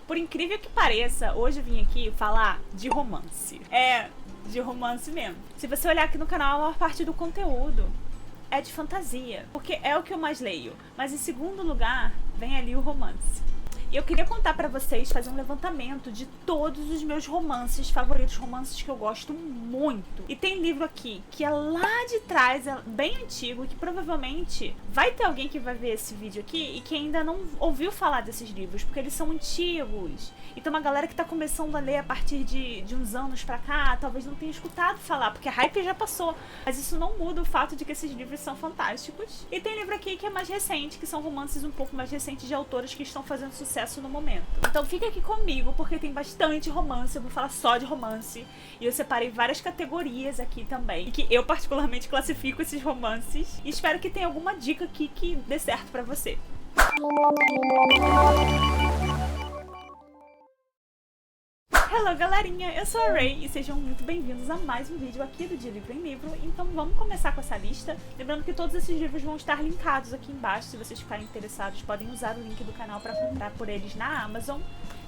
Por incrível que pareça, hoje eu vim aqui falar de romance. De romance mesmo. Se você olhar aqui no canal, a maior parte do conteúdo é de fantasia, porque é o que eu mais leio. Mas em segundo lugar, vem ali o romance. E eu queria contar pra vocês, fazer um levantamento de todos os meus romances favoritos, romances que eu gosto muito. E tem livro aqui que é lá de trás, é bem antigo, que provavelmente vai ter alguém que vai ver esse vídeo aqui e que ainda não ouviu falar desses livros, porque eles são antigos. Então uma galera que tá começando a ler a partir de uns anos pra cá, talvez não tenha escutado falar, porque a hype já passou. Mas isso não muda o fato de que esses livros são fantásticos. E tem livro aqui que é mais recente, que são romances um pouco mais recentes de autores que estão fazendo sucesso no momento. Então fica aqui comigo, porque tem bastante romance, eu vou falar só de romance. E eu separei várias categorias aqui também, que eu particularmente classifico esses romances. E espero que tenha alguma dica aqui que dê certo pra você. Hello galerinha, eu sou a Ray e sejam muito bem-vindos a mais um vídeo aqui do De Livro em Livro. Então vamos começar com essa lista, lembrando que todos esses livros vão estar linkados aqui embaixo. Se vocês ficarem interessados, podem usar o link do canal para comprar por eles na Amazon,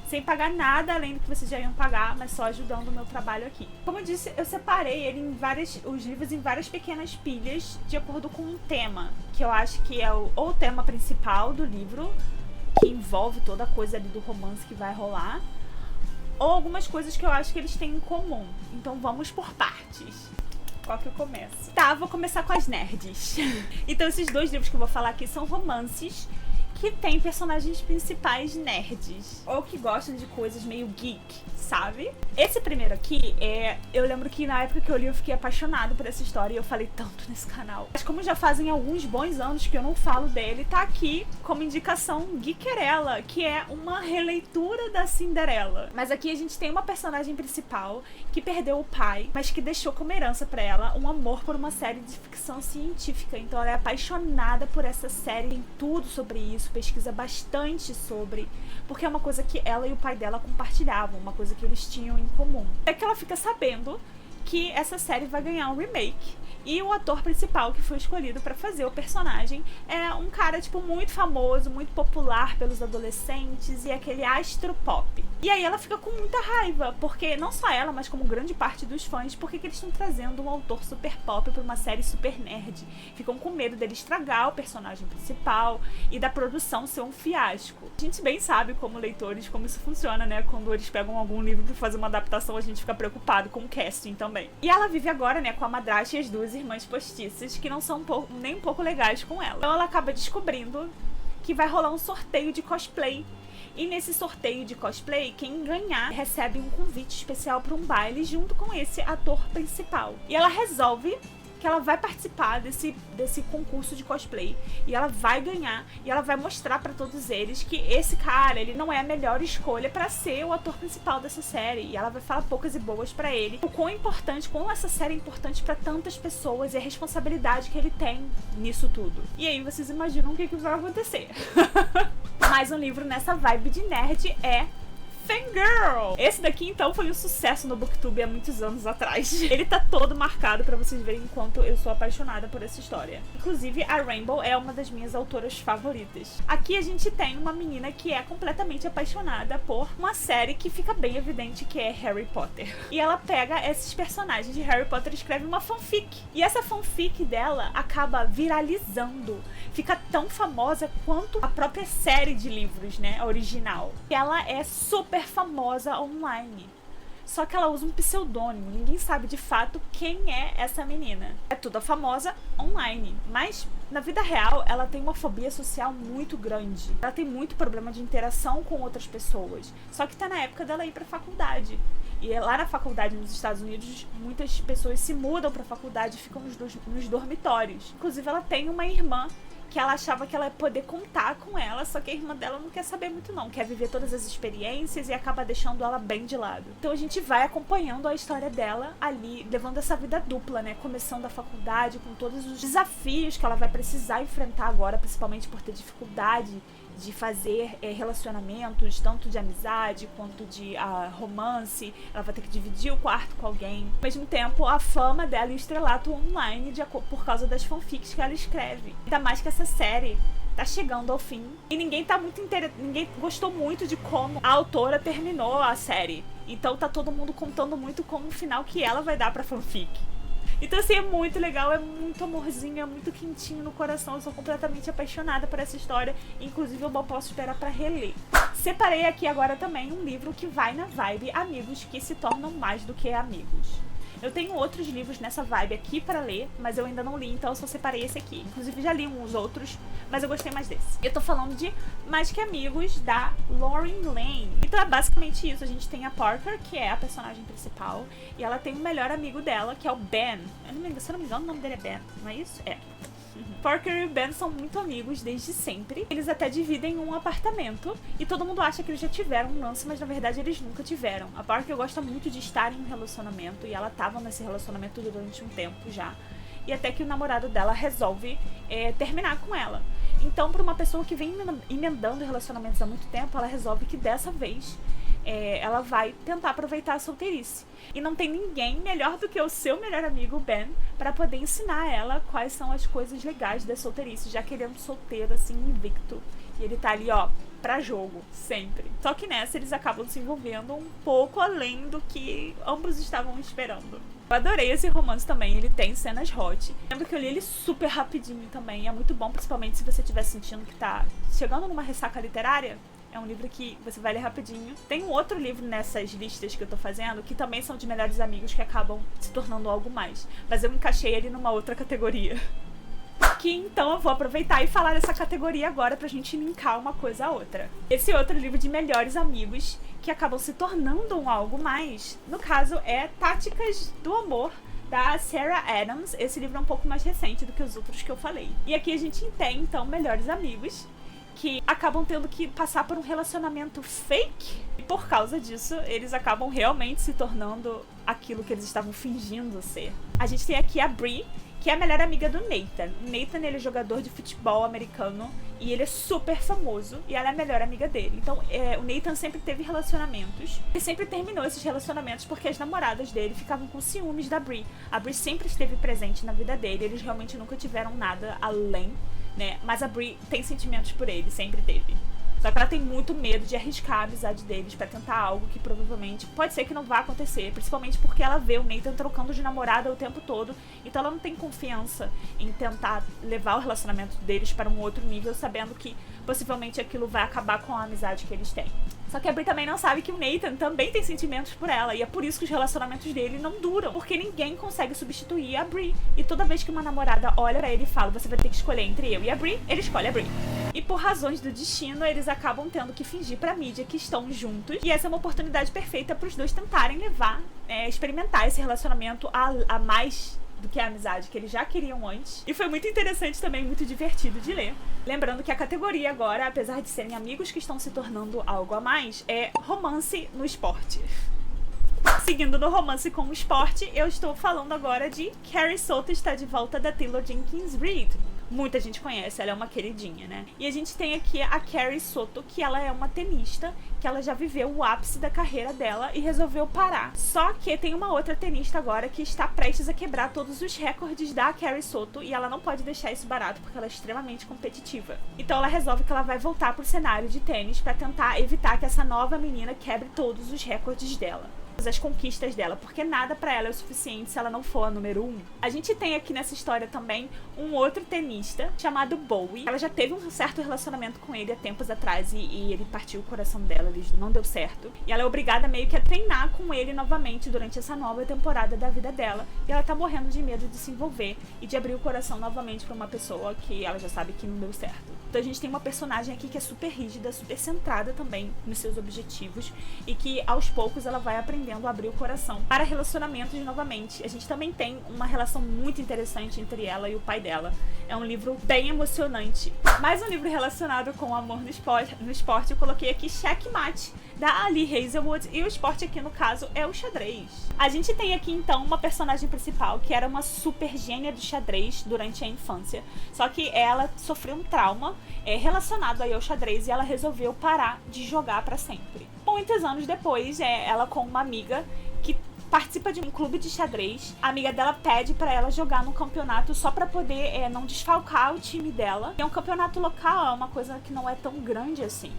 sem pagar nada além do que vocês já iam pagar, mas só ajudando o meu trabalho aqui. Como eu disse, eu separei ele os livros em várias pequenas pilhas, de acordo com um tema, que eu acho que é o tema principal do livro, que envolve toda a coisa ali do romance que vai rolar, ou algumas coisas que eu acho que eles têm em comum. Então vamos por partes. Qual que eu começo? Tá, vou começar com as nerds. Então esses dois livros que eu vou falar aqui são romances que tem personagens principais nerds, ou que gostam de coisas meio geek, sabe? Esse primeiro aqui, eu lembro que na época que eu li eu fiquei apaixonado por essa história e eu falei tanto nesse canal. Mas como já fazem alguns bons anos que eu não falo dele, tá aqui como indicação Geekerella, que é uma releitura da Cinderela. Mas aqui a gente tem uma personagem principal que perdeu o pai, mas que deixou como herança pra ela um amor por uma série de ficção científica. Então ela é apaixonada por essa série, tem tudo sobre isso, pesquisa bastante sobre, porque é uma coisa que ela e o pai dela compartilhavam, uma coisa que eles tinham em comum. É que ela fica sabendo que essa série vai ganhar um remake, e o ator principal que foi escolhido pra fazer o personagem é um cara, tipo, muito famoso, muito popular pelos adolescentes, e é aquele astro pop. E aí ela fica com muita raiva, porque não só ela, mas como grande parte dos fãs, porque que eles estão trazendo um autor super pop pra uma série super nerd. Ficam com medo dele estragar o personagem principal e da produção ser um fiasco. A gente bem sabe, como leitores, como isso funciona, né? Quando eles pegam algum livro pra fazer uma adaptação, a gente fica preocupado com o casting também. E ela vive agora, né, com a madrasta e as duas irmãs postiças, que não são nem um pouco legais com ela. Então ela acaba descobrindo que vai rolar um sorteio de cosplay. E nesse sorteio de cosplay, quem ganhar recebe um convite especial para um baile junto com esse ator principal. E ela resolve que ela vai participar desse concurso de cosplay, e ela vai ganhar, e ela vai mostrar pra todos eles que esse cara, ele não é a melhor escolha pra ser o ator principal dessa série, e ela vai falar poucas e boas pra ele, o quão importante, como essa série é importante pra tantas pessoas, e a responsabilidade que ele tem nisso tudo. E aí vocês imaginam o que vai acontecer. Mais um livro nessa vibe de nerd é Fangirl! Esse daqui, então, foi um sucesso no Booktube há muitos anos atrás. Ele tá todo marcado pra vocês verem o quanto eu sou apaixonada por essa história. Inclusive, a Rainbow é uma das minhas autoras favoritas. Aqui a gente tem uma menina que é completamente apaixonada por uma série que fica bem evidente que é Harry Potter. E ela pega esses personagens de Harry Potter e escreve uma fanfic. E essa fanfic dela acaba viralizando. Fica tão famosa quanto a própria série de livros, né, a original. E ela é super famosa online. Só que ela usa um pseudônimo, ninguém sabe de fato quem é essa menina. É toda famosa online, mas na vida real ela tem uma fobia social muito grande. Ela tem muito problema de interação com outras pessoas. Só que tá na época dela ir pra faculdade. E lá na faculdade nos Estados Unidos, muitas pessoas se mudam pra faculdade e ficam nos dormitórios. Inclusive ela tem uma irmã que ela achava que ela ia poder contar com ela, só que a irmã dela não quer saber muito não, quer viver todas as experiências e acaba deixando ela bem de lado. Então a gente vai acompanhando a história dela ali, levando essa vida dupla, né, começando a faculdade com todos os desafios que ela vai precisar enfrentar agora, principalmente por ter dificuldade de fazer relacionamentos, tanto de amizade quanto de romance. Ela vai ter que dividir o quarto com alguém. Ao mesmo tempo, a fama dela e o estrelato online por causa das fanfics que ela escreve. Ainda mais que essa série tá chegando ao fim. E ninguém gostou muito de como a autora terminou a série. Então tá todo mundo contando muito como o final que ela vai dar pra fanfic. Então assim, é muito legal, é muito amorzinho, é muito quentinho no coração. Eu sou completamente apaixonada por essa história. Inclusive eu mal posso esperar pra reler. Separei aqui agora também um livro que vai na vibe amigos que se tornam mais do que amigos. Eu tenho outros livros nessa vibe aqui pra ler, mas eu ainda não li, então eu só separei esse aqui. Inclusive já li uns outros, mas eu gostei mais desse. Eu tô falando de Mais Que Amigos, da Lauren Lane. Então é basicamente isso. A gente tem a Parker, que é a personagem principal, e ela tem o melhor amigo dela, que é o Ben. Se eu não me engano, o nome dele é Ben, não é isso? É. Parker e o Ben são muito amigos desde sempre. Eles até dividem um apartamento e todo mundo acha que eles já tiveram um lance, mas na verdade eles nunca tiveram. A Parker gosta muito de estar em um relacionamento e ela tava nesse relacionamento durante um tempo já. E até que o namorado dela resolve terminar com ela. Então, para uma pessoa que vem emendando relacionamentos há muito tempo, ela resolve que dessa vez ela vai tentar aproveitar a solteirice. E não tem ninguém melhor do que o seu melhor amigo, Ben, para poder ensinar ela quais são as coisas legais da solteirice, já que ele é um solteiro, assim, invicto. E ele tá ali, ó, pra jogo, sempre. Só que nessa eles acabam se envolvendo um pouco além do que ambos estavam esperando. Eu adorei esse romance também, ele tem cenas hot. Lembro que eu li ele super rapidinho também, é muito bom, principalmente se você estiver sentindo que tá chegando numa ressaca literária. É um livro que você vai ler rapidinho. Tem um outro livro nessas listas que eu tô fazendo, que também são de melhores amigos que acabam se tornando algo mais. Mas eu encaixei ele numa outra categoria. Que então eu vou aproveitar e falar dessa categoria agora pra gente linkar uma coisa a outra. Esse outro livro de melhores amigos que acabam se tornando um algo mais, no caso é Táticas do Amor, da Sarah Adams. Esse livro é um pouco mais recente do que os outros que eu falei. E aqui a gente tem, então, melhores amigos que acabam tendo que passar por um relacionamento fake. E por causa disso, eles acabam realmente se tornando aquilo que eles estavam fingindo ser. A gente tem aqui a Bri, que é a melhor amiga do Nathan. O Nathan, ele é jogador de futebol americano e ele é super famoso e ela é a melhor amiga dele. Então, o Nathan sempre teve relacionamentos e sempre terminou esses relacionamentos porque as namoradas dele ficavam com ciúmes da Bri. A Bri sempre esteve presente na vida dele, eles realmente nunca tiveram nada além, né? Mas a Bri tem sentimentos por ele, sempre teve. Só que ela tem muito medo de arriscar a amizade deles pra tentar algo que provavelmente pode ser que não vá acontecer, principalmente porque ela vê o Nathan trocando de namorada o tempo todo, então ela não tem confiança em tentar levar o relacionamento deles para um outro nível, sabendo que possivelmente aquilo vai acabar com a amizade que eles têm. Só que a Bri também não sabe que o Nathan também tem sentimentos por ela, e é por isso que os relacionamentos dele não duram, porque ninguém consegue substituir a Bri. E toda vez que uma namorada olha pra ele e fala, você vai ter que escolher entre eu e a Bri, ele escolhe a Bri. E por razões do destino, eles acabam tendo que fingir pra mídia que estão juntos, e essa é uma oportunidade perfeita pros dois tentarem experimentar esse relacionamento a mais do que a amizade que eles já queriam antes. E foi muito interessante também, muito divertido de ler. Lembrando que a categoria agora, apesar de serem amigos que estão se tornando algo a mais, é romance no esporte. Seguindo no romance com o esporte, eu estou falando agora de Carrie Soto está de volta, da Taylor Jenkins Reid. Muita gente conhece, ela é uma queridinha, né? E a gente tem aqui a Carrie Soto, que ela é uma tenista, que ela já viveu o ápice da carreira dela e resolveu parar. Só que tem uma outra tenista agora que está prestes a quebrar todos os recordes da Carrie Soto e ela não pode deixar isso barato porque ela é extremamente competitiva. Então ela resolve que ela vai voltar pro cenário de tênis para tentar evitar que essa nova menina quebre todos os recordes dela, as conquistas dela, porque nada pra ela é o suficiente se ela não for a número 1. A gente tem aqui nessa história também um outro tenista chamado Bowie. Ela já teve um certo relacionamento com ele há tempos atrás e ele partiu o coração dela, ele não deu certo. E ela é obrigada meio que a treinar com ele novamente durante essa nova temporada da vida dela. E ela tá morrendo de medo de se envolver e de abrir o coração novamente pra uma pessoa que ela já sabe que não deu certo. Então a gente tem uma personagem aqui que é super rígida, super centrada também nos seus objetivos e que aos poucos ela vai aprendendo a abrir o coração para relacionamentos novamente. A gente também tem uma relação muito interessante entre ela e o pai dela. É um livro bem emocionante. Mais um livro relacionado com o amor no esporte, eu coloquei aqui Checkmate, da Ali Hazelwood, e o esporte aqui no caso é o xadrez. A gente tem aqui então uma personagem principal que era uma super gênia do xadrez durante a infância, só que ela sofreu um trauma relacionado aí ao xadrez e ela resolveu parar de jogar para sempre. Muitos anos depois, ela com uma amiga que participa de um clube de xadrez. A amiga dela pede pra ela jogar num campeonato só pra poder não desfalcar o time dela. É um campeonato local, é uma coisa que não é tão grande assim.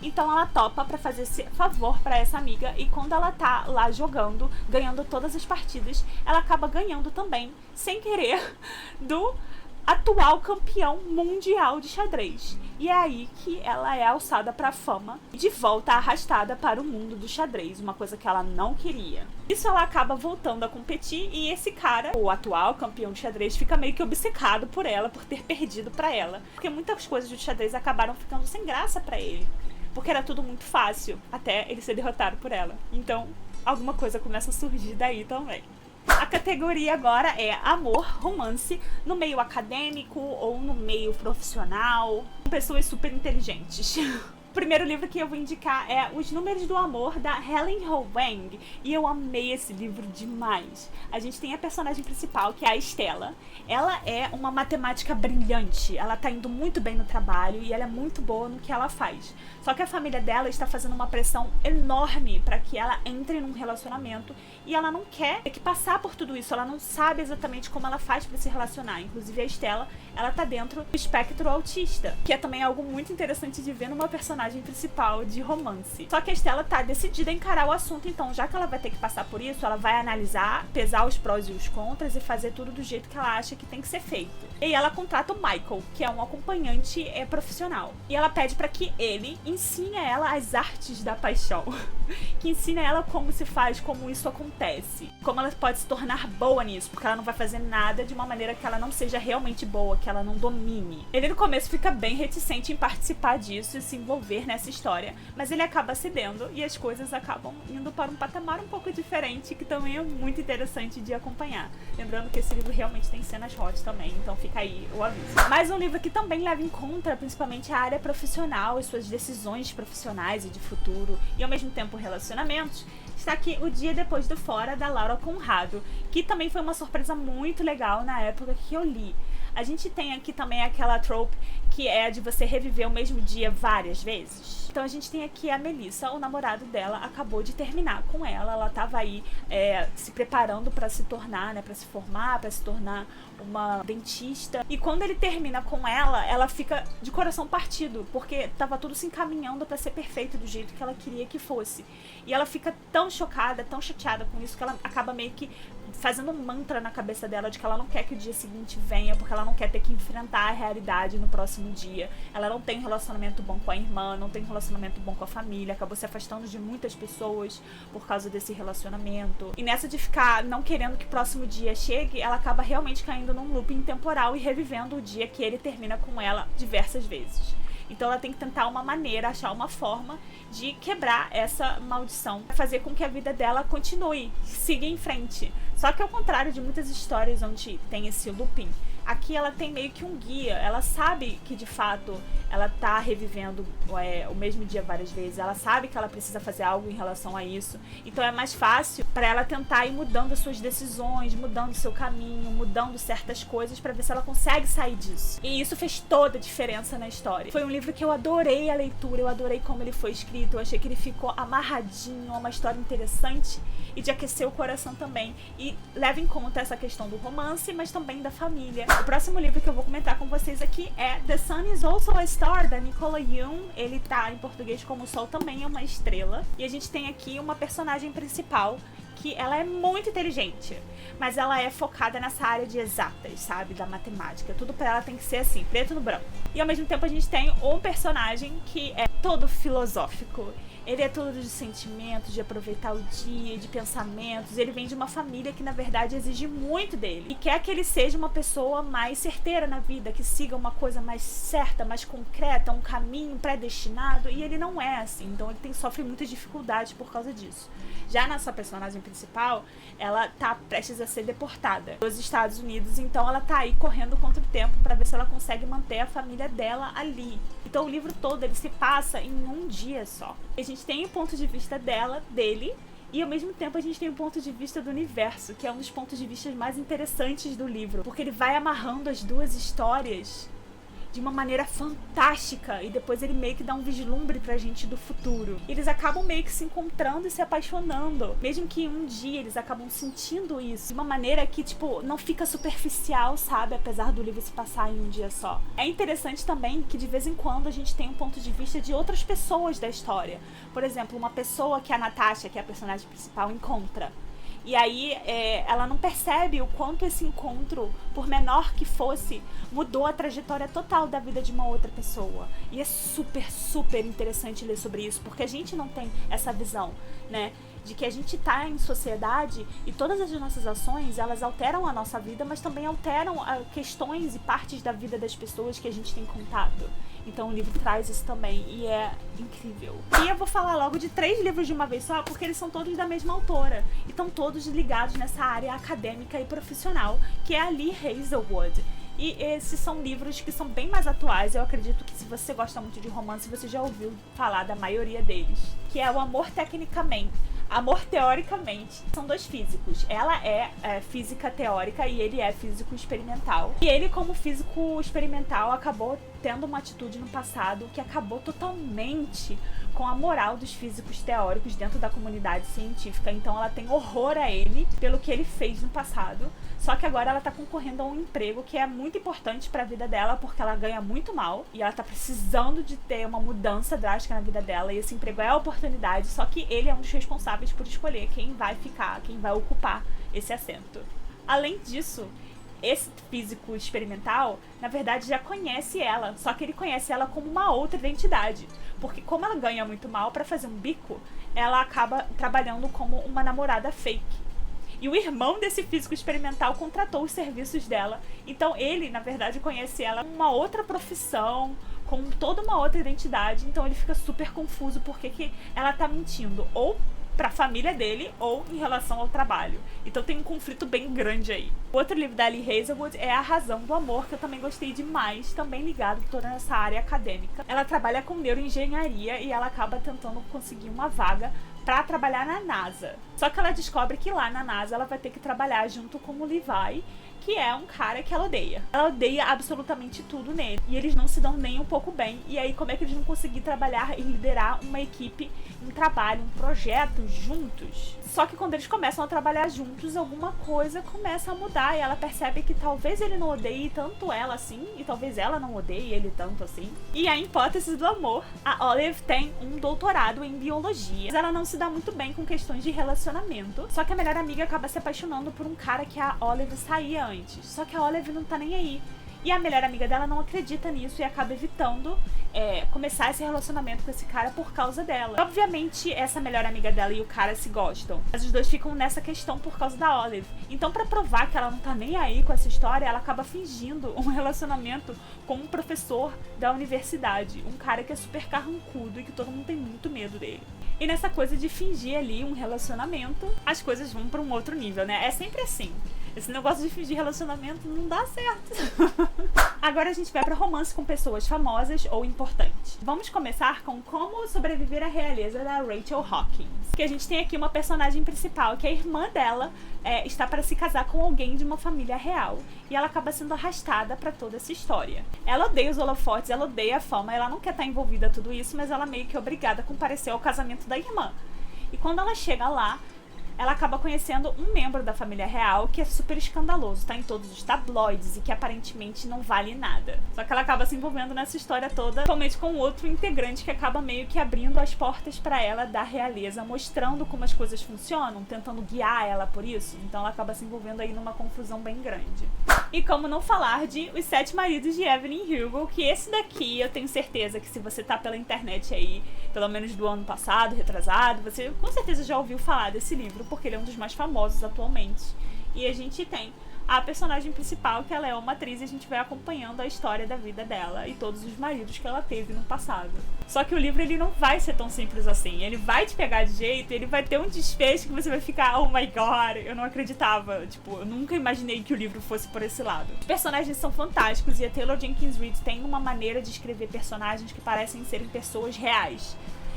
Então ela topa pra fazer esse favor pra essa amiga, e quando ela tá lá jogando, ganhando todas as partidas, ela acaba ganhando também, sem querer, do atual campeão mundial de xadrez. E é aí que ela é alçada pra fama e de volta arrastada para o mundo do xadrez, uma coisa que ela não queria. Isso, ela acaba voltando a competir, e esse cara, o atual campeão de xadrez, fica meio que obcecado por ela, por ter perdido pra ela. Porque muitas coisas do xadrez acabaram ficando sem graça pra ele, porque era tudo muito fácil, até ele ser derrotado por ela. Então, alguma coisa começa a surgir daí também. A categoria agora é amor, romance, no meio acadêmico ou no meio profissional, com pessoas super inteligentes. O primeiro livro que eu vou indicar é Os Números do Amor, da Helen Hoang, e eu amei esse livro demais. A gente tem a personagem principal, que é a Stella. Ela é uma matemática brilhante, ela tá indo muito bem no trabalho e ela é muito boa no que ela faz. Só que a família dela está fazendo uma pressão enorme para que ela entre num relacionamento, e ela não quer ter que passar por tudo isso, ela não sabe exatamente como ela faz para se relacionar. Inclusive a Stella, ela tá dentro do espectro autista, que é também algo muito interessante de ver numa personagem principal de romance. Só que a Stella tá decidida a encarar o assunto, então já que ela vai ter que passar por isso, ela vai analisar, pesar os prós e os contras e fazer tudo do jeito que ela acha que tem que ser feito. E ela contrata o Michael, que é um acompanhante profissional. E ela pede para que ele ensine a ela as artes da paixão. Que ensine a ela como se faz, como isso acontece. Como ela pode se tornar boa nisso, porque ela não vai fazer nada de uma maneira que ela não seja realmente boa, que ela não domine. Ele no começo fica bem reticente em participar disso e se envolver nessa história, mas ele acaba cedendo e as coisas acabam indo para um patamar um pouco diferente, que também é muito interessante de acompanhar. Lembrando que esse livro realmente tem cenas hot também, então fica aí o aviso. Mais um livro que também leva em conta principalmente a área profissional e suas decisões profissionais e de futuro, e ao mesmo tempo relacionamentos, está aqui O Dia Depois do Fora, da Laura Conrado, que também foi uma surpresa muito legal na época que eu li. A gente tem aqui também aquela trope que é de você reviver o mesmo dia várias vezes. Então a gente tem aqui a Melissa, o namorado dela acabou de terminar com ela tava aí se preparando para se tornar, para se formar, para se tornar uma dentista. E quando ele termina com ela fica de coração partido, porque tava tudo se encaminhando para ser perfeito do jeito que ela queria que fosse. E ela fica tão chocada, tão chateada com isso, que ela acaba meio que fazendo um mantra na cabeça dela de que ela não quer que o dia seguinte venha, porque ela não quer ter que enfrentar a realidade no próximo dia. Ela não tem um relacionamento bom com a irmã, não tem um relacionamento bom com a família, acabou se afastando de muitas pessoas por causa desse relacionamento. E nessa de ficar não querendo que o próximo dia chegue, ela acaba realmente caindo num looping temporal e revivendo o dia que ele termina com ela diversas vezes. Então ela tem que tentar uma maneira, achar uma forma de quebrar essa maldição, fazer com que a vida dela continue, siga em frente. Só que ao contrário de muitas histórias onde tem esse looping, aqui ela tem meio que um guia. Ela sabe que de fato ela tá revivendo o mesmo dia várias vezes. Ela sabe que ela precisa fazer algo em relação a isso. Então é mais fácil para ela tentar ir mudando as suas decisões, mudando o seu caminho, mudando certas coisas para ver se ela consegue sair disso. E isso fez toda a diferença na história. Foi um livro que eu adorei a leitura, eu adorei como ele foi escrito. Eu achei que ele ficou amarradinho, uma história interessante e de aquecer o coração também. E leva em conta essa questão do romance, mas também da família. O próximo livro que eu vou comentar com vocês aqui é The Sun is Also a Star, da Nicola Yoon. Ele tá em português como O Sol Também é uma Estrela. E a gente tem aqui uma personagem principal que ela é muito inteligente, mas ela é focada nessa área de exatas, sabe? Da matemática. Tudo pra ela tem que ser assim, preto no branco. E ao mesmo tempo a gente tem um personagem que é todo filosófico. Ele é todo de sentimentos, de aproveitar o dia, de pensamentos. Ele vem de uma família que, na verdade, exige muito dele. E quer que ele seja uma pessoa mais certeira na vida, que siga uma coisa mais certa, mais concreta, um caminho predestinado. E ele não é assim. Então ele sofre muitas dificuldades por causa disso. Já nossa personagem principal, ela tá prestes a ser deportada dos Estados Unidos. Então ela tá aí correndo contra o tempo para ver se ela consegue manter a família dela ali. Então o livro todo ele se passa em um dia só. A gente tem o ponto de vista dele, e ao mesmo tempo a gente tem o ponto de vista do universo, que é um dos pontos de vista mais interessantes do livro, porque ele vai amarrando as duas histórias de uma maneira fantástica, e depois ele meio que dá um vislumbre pra gente do futuro. Eles acabam meio que se encontrando e se apaixonando, mesmo que um dia eles acabam sentindo isso de uma maneira que, tipo, não fica superficial, sabe? Apesar do livro se passar em um dia só. É interessante também que de vez em quando a gente tem um ponto de vista de outras pessoas da história. Por exemplo, uma pessoa que a Natasha, que é a personagem principal, encontra. E aí ela não percebe o quanto esse encontro, por menor que fosse, mudou a trajetória total da vida de uma outra pessoa. E é super, super interessante ler sobre isso, porque a gente não tem essa visão, né? De que a gente tá em sociedade e todas as nossas ações, elas alteram a nossa vida, mas também alteram questões e partes da vida das pessoas que a gente tem contato. Então o livro traz isso também e é incrível. E eu vou falar logo de 3 livros de uma vez só, porque eles são todos da mesma autora e estão todos ligados nessa área acadêmica e profissional, que é a Lee Hazelwood. E esses são livros que são bem mais atuais. Eu acredito que se você gosta muito de romance, você já ouviu falar da maioria deles. Que é o Amor Tecnicamente. Amor Teoricamente. São 2 físicos. Ela é física teórica e ele é físico experimental. E ele, como físico experimental, acabou tendo uma atitude no passado que acabou totalmente com a moral dos físicos teóricos dentro da comunidade científica. Então ela tem horror a ele pelo que ele fez no passado. Só que agora ela tá concorrendo a um emprego que é muito importante pra vida dela, porque ela ganha muito mal e ela tá precisando de ter uma mudança drástica na vida dela, e esse emprego é a oportunidade, só que ele é um dos responsáveis por escolher quem vai ficar, quem vai ocupar esse assento. Além disso, esse físico experimental, na verdade, já conhece ela, só que ele conhece ela como uma outra identidade, porque como ela ganha muito mal, pra fazer um bico, ela acaba trabalhando como uma namorada fake. E o irmão desse físico experimental contratou os serviços dela. Então ele, na verdade, conhece ela com uma outra profissão, com toda uma outra identidade. Então ele fica super confuso porque que ela tá mentindo. Ou pra família dele, ou em relação ao trabalho. Então tem um conflito bem grande aí. O outro livro da Lee Hazelwood é A Razão do Amor, que eu também gostei demais, também ligado toda nessa área acadêmica. Ela trabalha com neuroengenharia e ela acaba tentando conseguir uma vaga pra trabalhar na NASA. Só que ela descobre que lá na NASA ela vai ter que trabalhar junto com o Levi, que é um cara que ela odeia. Ela odeia absolutamente tudo nele. E eles não se dão nem um pouco bem. E aí, como é que eles vão conseguir trabalhar e liderar uma equipe, um trabalho, um projeto juntos? Só que quando eles começam a trabalhar juntos, alguma coisa começa a mudar. E ela percebe que talvez ele não odeie tanto ela assim, e talvez ela não odeie ele tanto assim. E a hipótese do amor, a Olive tem um doutorado em biologia. Mas ela não se dá muito bem com questões de relacionamento. Só que a melhor amiga acaba se apaixonando por um cara que a Olive saía antes. Só que a Olive não tá nem aí. E a melhor amiga dela não acredita nisso e acaba evitando começar esse relacionamento com esse cara por causa dela. Obviamente, essa melhor amiga dela e o cara se gostam, mas os dois ficam nessa questão por causa da Olive. Então, pra provar que ela não tá nem aí com essa história, ela acaba fingindo um relacionamento com um professor da universidade. Um cara que é super carrancudo e que todo mundo tem muito medo dele. E nessa coisa de fingir ali um relacionamento, as coisas vão pra um outro nível, né? É sempre assim. Esse negócio de fingir relacionamento não dá certo. Agora a gente vai para romance com pessoas famosas ou importantes. Vamos começar com Como Sobreviver à Realeza, da Rachel Hawkins. Que a gente tem aqui uma personagem principal, que a irmã dela está para se casar com alguém de uma família real. E ela acaba sendo arrastada para toda essa história. Ela odeia os holofotes, ela odeia a fama, ela não quer estar envolvida em tudo isso, mas ela meio que é obrigada a comparecer ao casamento da irmã. E quando ela chega lá, ela acaba conhecendo um membro da família real que é super escandaloso, tá em todos os tabloides e que aparentemente não vale nada. Só que ela acaba se envolvendo nessa história toda, principalmente com outro integrante que acaba meio que abrindo as portas pra ela da realeza, mostrando como as coisas funcionam, tentando guiar ela por isso. Então ela acaba se envolvendo aí numa confusão bem grande. E como não falar de Os Sete Maridos de Evelyn Hugo, que esse daqui eu tenho certeza que se você tá pela internet aí, pelo menos do ano passado, retrasado, você com certeza já ouviu falar desse livro, porque ele é um dos mais famosos atualmente. E a gente tem a personagem principal, que ela é uma atriz, e a gente vai acompanhando a história da vida dela e todos os maridos que ela teve no passado. Só que o livro, ele não vai ser tão simples assim. Ele vai te pegar de jeito, ele vai ter um desfecho que você vai ficar, oh my god, eu não acreditava. Tipo, eu nunca imaginei que o livro fosse por esse lado. Os personagens são fantásticos e a Taylor Jenkins Reid tem uma maneira de escrever personagens que parecem serem pessoas reais.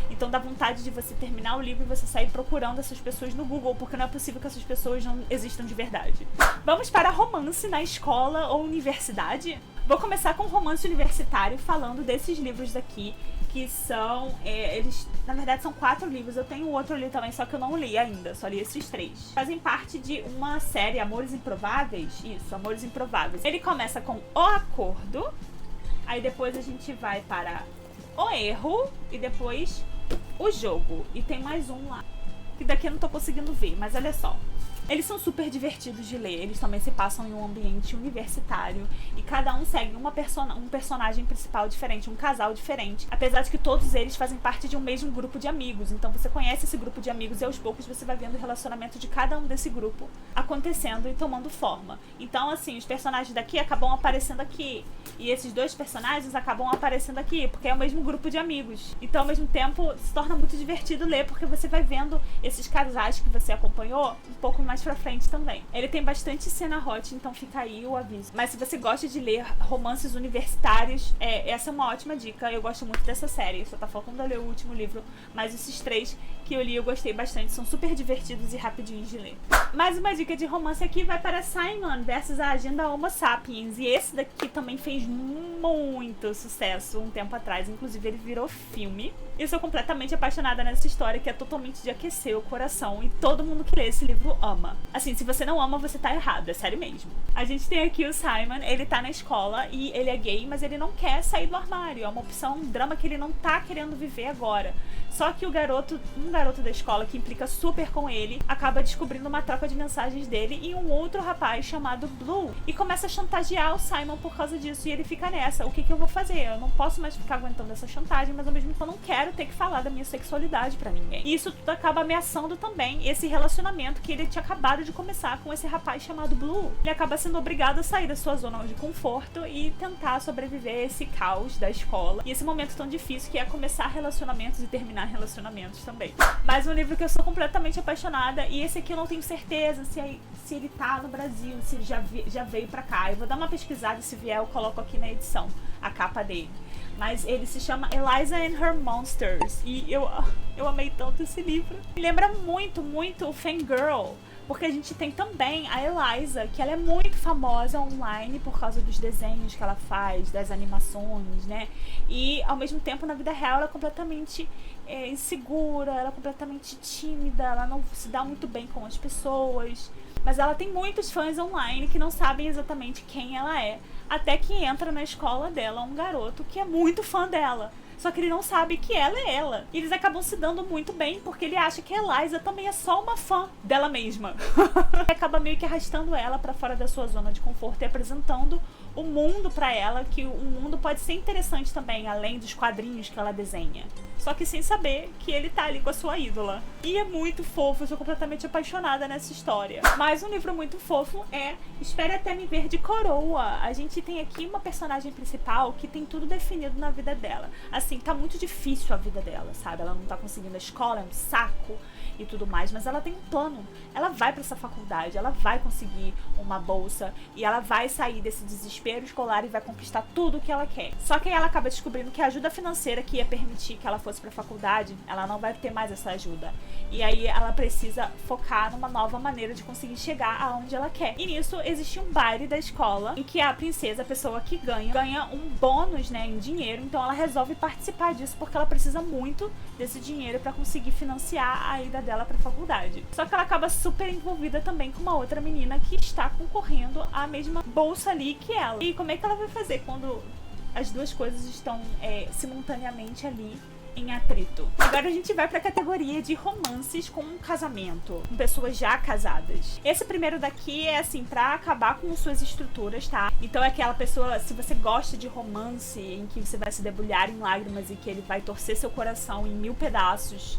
Então dá vontade de você terminar o livro e você sair procurando essas pessoas no Google, porque não é possível que essas pessoas não existam de verdade. Vamos para romance na escola ou universidade? Vou começar com um romance universitário, falando desses livros daqui, que são, eles, na verdade são 4 livros, eu tenho outro ali também, só que eu não li ainda, só li esses 3. Fazem parte de uma série, Amores Improváveis, isso, Amores Improváveis. Ele começa com O Acordo, aí depois a gente vai para O Erro, e depois O Jogo, e tem mais um lá, que daqui eu não tô conseguindo ver, mas olha só. Eles são super divertidos de ler, eles também se passam em um ambiente universitário e cada um segue um personagem principal diferente, um casal diferente, apesar de que todos eles fazem parte de um mesmo grupo de amigos, então você conhece esse grupo de amigos e aos poucos você vai vendo o relacionamento de cada um desse grupo acontecendo e tomando forma. Então assim, os personagens daqui acabam aparecendo aqui e esses 2 personagens acabam aparecendo aqui, porque é o mesmo grupo de amigos. Então ao mesmo tempo se torna muito divertido ler, porque você vai vendo esses casais que você acompanhou um pouco mais pra frente também. Ele tem bastante cena hot, então fica aí o aviso. Mas se você gosta de ler romances universitários, essa é uma ótima dica. Eu gosto muito dessa série. Só tá faltando eu ler o último livro, mas esses 3 que eu li eu gostei bastante. São super divertidos e rapidinhos de ler. Mais uma dica de romance aqui vai para Simon versus a Agenda Homo Sapiens. E esse daqui também fez muito sucesso um tempo atrás. Inclusive ele virou filme. Eu sou completamente apaixonada nessa história, que é totalmente de aquecer o coração. E todo mundo que lê esse livro ama. Assim, se você não ama, você tá errado, é sério mesmo. A gente tem aqui o Simon, ele tá na escola e ele é gay, mas ele não quer sair do armário. É uma opção, um drama que ele não tá querendo viver agora. Só que um garoto da escola que implica super com ele, acaba descobrindo uma troca de mensagens dele e um outro rapaz chamado Blue. E começa a chantagear o Simon por causa disso. E ele fica nessa, o que eu vou fazer? Eu não posso mais ficar aguentando essa chantagem, mas ao mesmo tempo eu não quero ter que falar da minha sexualidade pra ninguém. E isso tudo acaba ameaçando também esse relacionamento que ele tinha acabado de começar com esse rapaz chamado Blue. Ele acaba sendo obrigado a sair da sua zona de conforto e tentar sobreviver a esse caos da escola. E esse momento tão difícil que é começar relacionamentos e terminar relacionamentos também. Mais um livro que eu sou completamente apaixonada, e esse aqui eu não tenho certeza se ele tá no Brasil, se ele já veio pra cá. Eu vou dar uma pesquisada e se vier eu coloco aqui na edição a capa dele. Mas ele se chama Eliza and Her Monsters. E eu amei tanto esse livro. Me lembra muito, muito o Fangirl. Porque a gente tem também a Eliza, que ela é muito famosa online por causa dos desenhos que ela faz, das animações, né? E ao mesmo tempo, na vida real, ela é completamente insegura, ela é completamente tímida, ela não se dá muito bem com as pessoas. Mas ela tem muitos fãs online que não sabem exatamente quem ela é. Até que entra na escola dela um garoto que é muito fã dela. Só que ele não sabe que ela é ela. E eles acabam se dando muito bem, porque ele acha que a Eliza também é só uma fã dela mesma. Acaba meio que arrastando ela pra fora da sua zona de conforto e apresentando o mundo pra ela, que o mundo pode ser interessante também, além dos quadrinhos que ela desenha. Só que sem saber que ele tá ali com a sua ídola. E é muito fofo, eu sou completamente apaixonada nessa história. Mais um livro muito fofo é Espere Até Me Ver, de Coroa. A gente tem aqui uma personagem principal que tem tudo definido na vida dela. Assim, tá muito difícil a vida dela, sabe? Ela não tá conseguindo a escola, é um saco e tudo mais, mas ela tem um plano. Ela vai pra essa faculdade, ela vai conseguir uma bolsa e ela vai sair desse desespero escolar e vai conquistar tudo o que ela quer. Só que aí ela acaba descobrindo que a ajuda financeira que ia permitir que ela fosse pra faculdade, ela não vai ter mais essa ajuda. E aí ela precisa focar numa nova maneira de conseguir chegar aonde ela quer. E nisso existe um baile da escola em que a princesa, a pessoa que ganha um bônus, né, em dinheiro. Então ela resolve participar disso porque ela precisa muito desse dinheiro pra conseguir financiar a ida dela pra faculdade. Só que ela acaba super envolvida também com uma outra menina que está concorrendo à mesma bolsa ali que ela. E como é que ela vai fazer quando as duas coisas estão simultaneamente ali em atrito? Agora a gente vai pra categoria de romances com um casamento, com pessoas já casadas. Esse primeiro daqui é assim, pra acabar com suas estruturas, tá? Então é aquela pessoa, se você gosta de romance em que você vai se debulhar em lágrimas e que ele vai torcer seu coração em 1000 pedaços,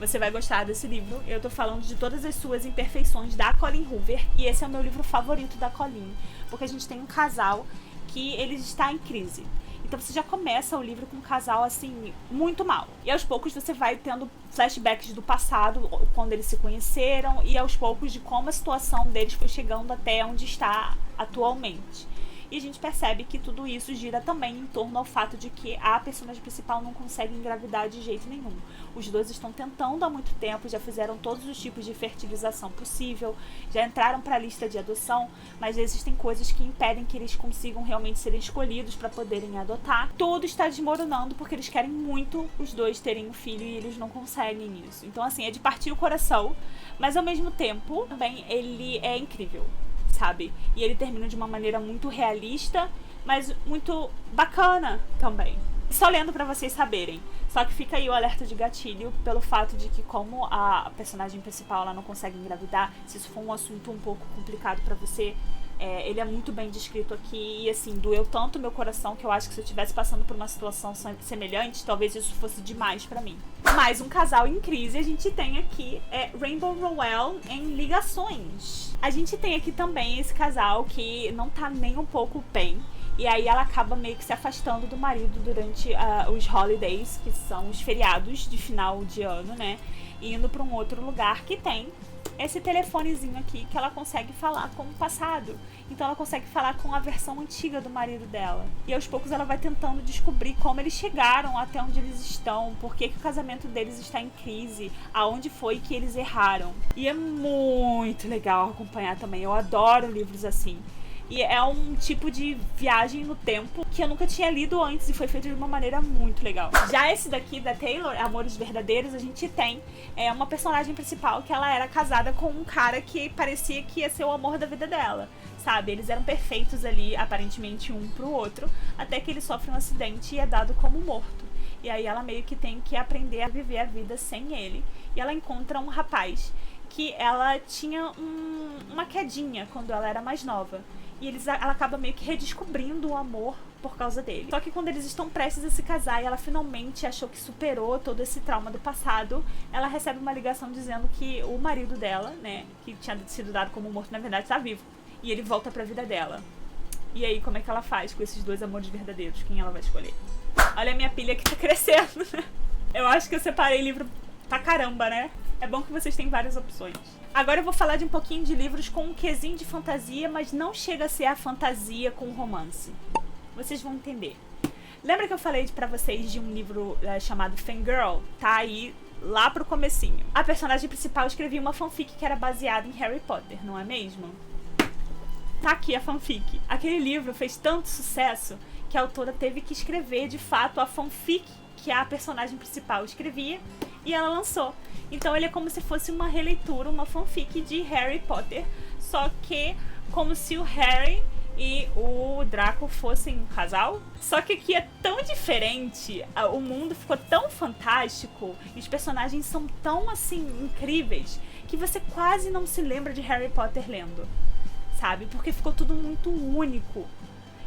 você vai gostar desse livro. Eu tô falando de todas as suas imperfeições, da Colleen Hoover, e esse é o meu livro favorito da Colleen, porque a gente tem um casal que ele está em crise. Então você já começa o livro com um casal, assim, muito mal. E aos poucos você vai tendo flashbacks do passado, quando eles se conheceram, e aos poucos de como a situação deles foi chegando até onde está atualmente. E a gente percebe que tudo isso gira também em torno ao fato de que a personagem principal não consegue engravidar de jeito nenhum. Os dois estão tentando há muito tempo, já fizeram todos os tipos de fertilização possível, já entraram para a lista de adoção, mas existem coisas que impedem que eles consigam realmente serem escolhidos para poderem adotar. Tudo está desmoronando porque eles querem muito os dois terem um filho e eles não conseguem isso. Então, assim, é de partir o coração, mas ao mesmo tempo, também ele é incrível, sabe? E ele termina de uma maneira muito realista, mas muito bacana também. Só lendo pra vocês saberem. Só que fica aí o alerta de gatilho pelo fato de que, como a personagem principal ela não consegue engravidar, se isso for um assunto um pouco complicado pra você, ele é muito bem descrito aqui. E assim, doeu tanto meu coração que eu acho que se eu estivesse passando por uma situação semelhante, talvez isso fosse demais pra mim. Mais um casal em crise a gente tem aqui Rainbow Rowell em Ligações. A gente tem aqui também esse casal que não tá nem um pouco bem. E aí ela acaba meio que se afastando do marido durante os holidays, que são os feriados de final de ano, né? E indo pra um outro lugar que tem esse telefonezinho aqui que ela consegue falar com o passado. Então ela consegue falar com a versão antiga do marido dela. E aos poucos ela vai tentando descobrir como eles chegaram até onde eles estão, por que o casamento deles está em crise, aonde foi que eles erraram. E é muito legal acompanhar também. Eu adoro livros assim. E é um tipo de viagem no tempo que eu nunca tinha lido antes e foi feito de uma maneira muito legal. Já esse daqui, da Taylor, Amores Verdadeiros, a gente tem uma personagem principal que ela era casada com um cara que parecia que ia ser o amor da vida dela, sabe? Eles eram perfeitos ali, aparentemente, um pro outro, até que ele sofre um acidente e é dado como morto. E aí ela meio que tem que aprender a viver a vida sem ele. E ela encontra um rapaz que ela tinha uma quedinha quando ela era mais nova. E ela acaba meio que redescobrindo o amor por causa dele. Só que quando eles estão prestes a se casar e ela finalmente achou que superou todo esse trauma do passado, ela recebe uma ligação dizendo que o marido dela, né, que tinha sido dado como morto, na verdade tá vivo. E ele volta pra vida dela. E aí, como é que ela faz com esses dois amores verdadeiros? Quem ela vai escolher? Olha a minha pilha que tá crescendo. Eu acho que eu separei livro pra caramba, né? É bom que vocês têm várias opções. Agora eu vou falar de um pouquinho de livros com um quezinho de fantasia, mas não chega a ser a fantasia com romance. Vocês vão entender. Lembra que eu falei pra vocês de um livro chamado Fangirl? Tá aí, lá pro comecinho. A personagem principal escrevia uma fanfic que era baseada em Harry Potter, não é mesmo? Tá aqui a fanfic. Aquele livro fez tanto sucesso que a autora teve que escrever, de fato, a fanfic que a personagem principal escrevia e ela lançou. Então ele é como se fosse uma releitura, uma fanfic de Harry Potter, só que como se o Harry e o Draco fossem um casal. Só que aqui é tão diferente, o mundo ficou tão fantástico e os personagens são tão, assim, incríveis que você quase não se lembra de Harry Potter lendo, sabe? Porque ficou tudo muito único.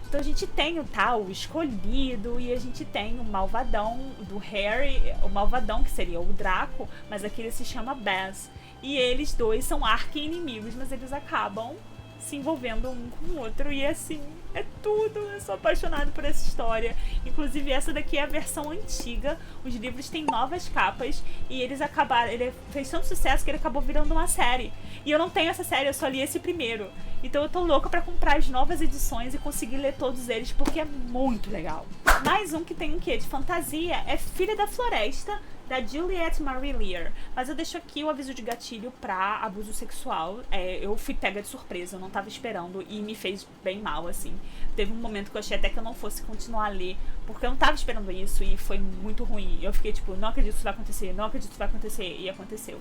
Então a gente tem o escolhido e a gente tem o malvadão do Harry, o malvadão que seria o Draco, mas aqui ele se chama Baz. E eles dois são arqui-inimigos, mas eles acabam se envolvendo um com o outro e assim, é tudo. Eu sou apaixonada por essa história. Inclusive essa daqui é a versão antiga, os livros têm novas capas e eles acabaram, ele fez tanto sucesso que ele acabou virando uma série. E eu não tenho essa série, eu só li esse primeiro. Então eu tô louca pra comprar as novas edições e conseguir ler todos eles, porque é muito legal. Mais um que tem um quê de fantasia é Filha da Floresta, da Juliette Marie Lear. Mas eu deixo aqui o aviso de gatilho pra abuso sexual. Eu fui pega de surpresa, eu não tava esperando e me fez bem mal, assim. Teve um momento que eu achei até que eu não fosse continuar a ler, porque eu não tava esperando isso e foi muito ruim. Eu fiquei tipo, não acredito que isso vai acontecer, não acredito que isso vai acontecer, e aconteceu.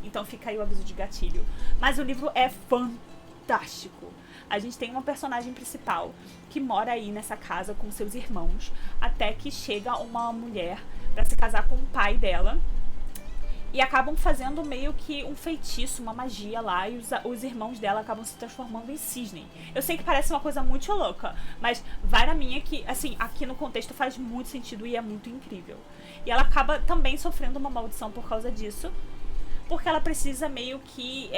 Então fica aí o aviso de gatilho. Mas o livro é fantástico. A gente tem uma personagem principal que mora aí nessa casa com seus irmãos, até que chega uma mulher pra se casar com o pai dela e acabam fazendo meio que um feitiço, uma magia lá, e os irmãos dela acabam se transformando em cisne. Eu sei que parece uma coisa muito louca, mas vai na minha que, assim, aqui no contexto faz muito sentido e é muito incrível. E ela acaba também sofrendo uma maldição por causa disso, porque ela precisa meio que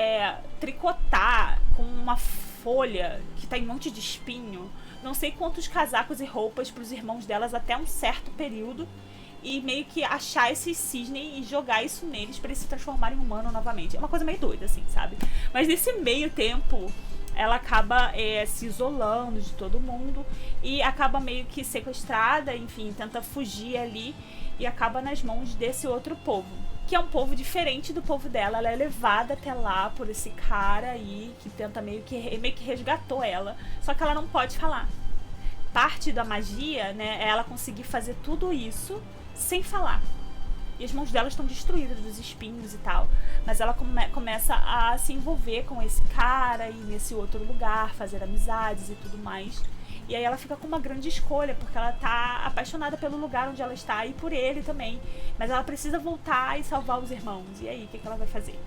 tricotar com uma folha que tá em um monte de espinho, não sei quantos casacos e roupas pros irmãos delas até um certo período, e meio que achar esses cisnes e jogar isso neles pra eles se transformarem em humano novamente. É uma coisa meio doida, assim, sabe? Mas nesse meio tempo, ela acaba se isolando de todo mundo e acaba meio que sequestrada, enfim, tenta fugir ali e acaba nas mãos desse outro povo, que é um povo diferente do povo dela. Ela é levada até lá por esse cara aí que tenta meio que resgatou ela, só que ela não pode falar. Parte da magia, né, é ela conseguir fazer tudo isso sem falar. E as mãos dela estão destruídas dos espinhos e tal. Mas ela começa a se envolver com esse cara e nesse outro lugar, fazer amizades e tudo mais. E aí ela fica com uma grande escolha, porque ela tá apaixonada pelo lugar onde ela está e por ele também. Mas ela precisa voltar e salvar os irmãos. E aí, o que ela vai fazer?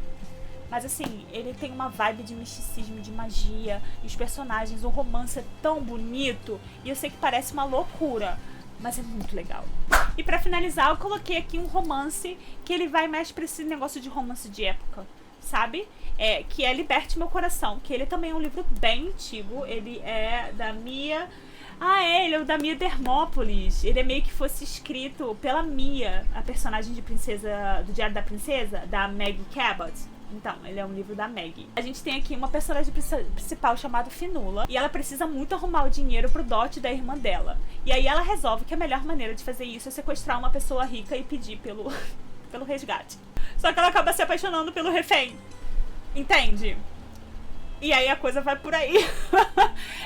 Mas assim, ele tem uma vibe de misticismo, de magia. E os personagens, o romance é tão bonito. E eu sei que parece uma loucura, mas é muito legal. E pra finalizar, eu coloquei aqui um romance que ele vai mais pra esse negócio de romance de época, sabe? Que é Liberte Meu Coração, que ele também é um livro bem antigo. Ele é da Mia... ele é o da Mia Dermópolis. Ele é meio que fosse escrito pela Mia, a personagem de princesa do Diário da Princesa, da Maggie Cabot. Então, ele é um livro da Maggie. A gente tem aqui uma personagem principal chamada Finula. E ela precisa muito arrumar o dinheiro pro dote da irmã dela. E aí ela resolve que a melhor maneira de fazer isso é sequestrar uma pessoa rica e pedir pelo resgate. Só que ela acaba se apaixonando pelo refém. Entende? E aí a coisa vai por aí.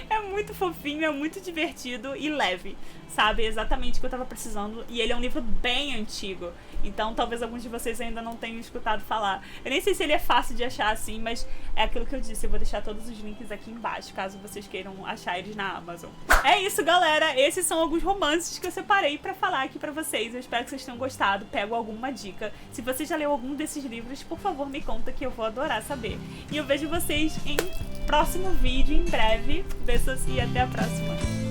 É muito fofinho, é muito divertido e leve, sabe? Exatamente o que eu tava precisando. E ele é um livro bem antigo, então talvez alguns de vocês ainda não tenham escutado falar. Eu nem sei se ele é fácil de achar assim, mas é aquilo que eu disse. Eu vou deixar todos os links aqui embaixo, caso vocês queiram achar eles na Amazon. É isso, galera. Esses são alguns romances que eu separei pra falar aqui pra vocês. Eu espero que vocês tenham gostado. Pego alguma dica. Se você já leu algum desses livros, por favor, me conta, que eu vou adorar saber. E eu vejo vocês em próximo vídeo, em breve. Beijos e até a próxima.